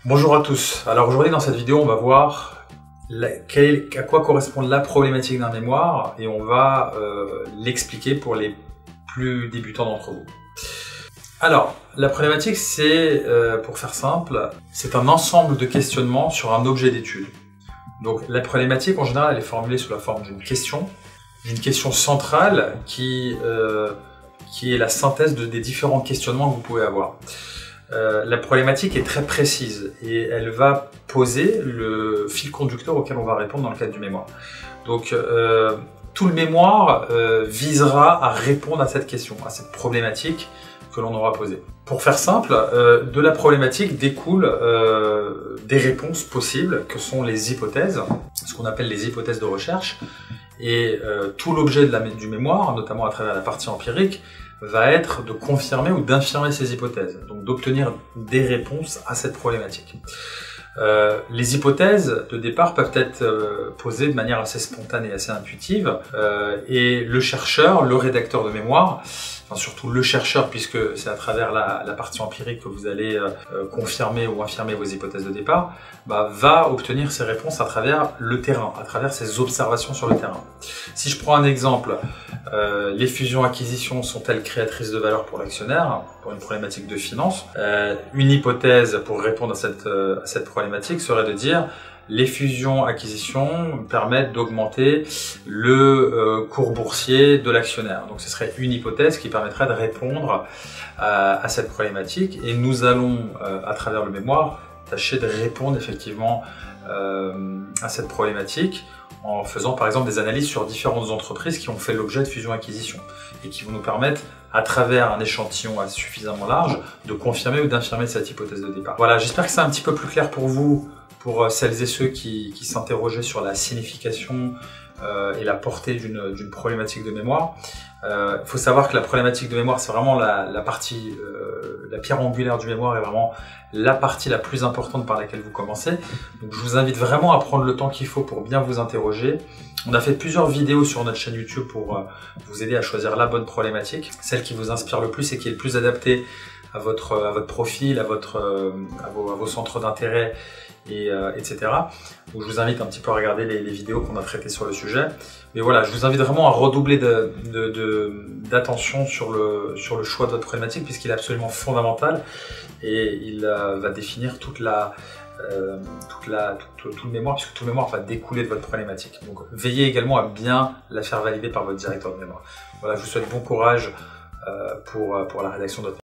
Bonjour à tous. Alors aujourd'hui dans cette vidéo on va voir à quoi correspond la problématique d'un mémoire et on va l'expliquer pour les plus débutants d'entre vous. Alors la problématique c'est, pour faire simple, c'est un ensemble de questionnements sur un objet d'étude. Donc la problématique en général elle est formulée sous la forme d'une question centrale qui est la synthèse des différents questionnements que vous pouvez avoir. La problématique est très précise et elle va poser le fil conducteur auquel on va répondre dans le cadre du mémoire. Donc tout le mémoire visera à répondre à cette question, à cette problématique que l'on aura posée. Pour faire simple, de la problématique découlent des réponses possibles que sont les hypothèses, ce qu'on appelle les hypothèses de recherche. Et tout l'objet du mémoire, notamment à travers la partie empirique, va être de confirmer ou d'infirmer ces hypothèses, donc d'obtenir des réponses à cette problématique. Les hypothèses de départ peuvent être posées de manière assez spontanée, assez intuitive, et le chercheur, le rédacteur de mémoire, enfin surtout le chercheur puisque c'est à travers la partie empirique que vous allez confirmer ou infirmer vos hypothèses de départ, va obtenir ces réponses à travers le terrain, à travers ses observations sur le terrain. Si je prends un exemple, les fusions-acquisitions sont-elles créatrices de valeur pour l'actionnaire, pour une problématique de finance? Une hypothèse pour répondre à cette problématique serait de dire les fusions-acquisitions permettent d'augmenter le cours boursier de l'actionnaire. Donc ce serait une hypothèse qui permettrait de répondre à cette problématique et nous allons, à travers le mémoire, tâcher de répondre effectivement à cette problématique en faisant par exemple des analyses sur différentes entreprises qui ont fait l'objet de fusion-acquisition et qui vont nous permettre, à travers un échantillon suffisamment large, de confirmer ou d'infirmer cette hypothèse de départ. Voilà, j'espère que c'est un petit peu plus clair pour vous, pour celles et ceux qui s'interrogeaient sur la signification et la portée d'une problématique de mémoire. Il faut savoir que la problématique de mémoire, c'est vraiment la partie, la pierre angulaire du mémoire est vraiment la partie la plus importante par laquelle vous commencez. Donc je vous invite vraiment à prendre le temps qu'il faut pour bien vous interroger. On a fait plusieurs vidéos sur notre chaîne YouTube pour vous aider à choisir la bonne problématique, celle qui vous inspire le plus et qui est le plus adaptée à votre profil, à vos centres d'intérêt, etc. Donc je vous invite un petit peu à regarder les vidéos qu'on a traitées sur le sujet. Mais voilà, je vous invite vraiment à redoubler d'attention sur le choix de votre problématique puisqu'il est absolument fondamental et il va définir tout le mémoire, puisque tout le mémoire va découler de votre problématique. Donc veillez également à bien la faire valider par votre directeur de mémoire. Voilà, je vous souhaite bon courage pour la rédaction de votre mémoire.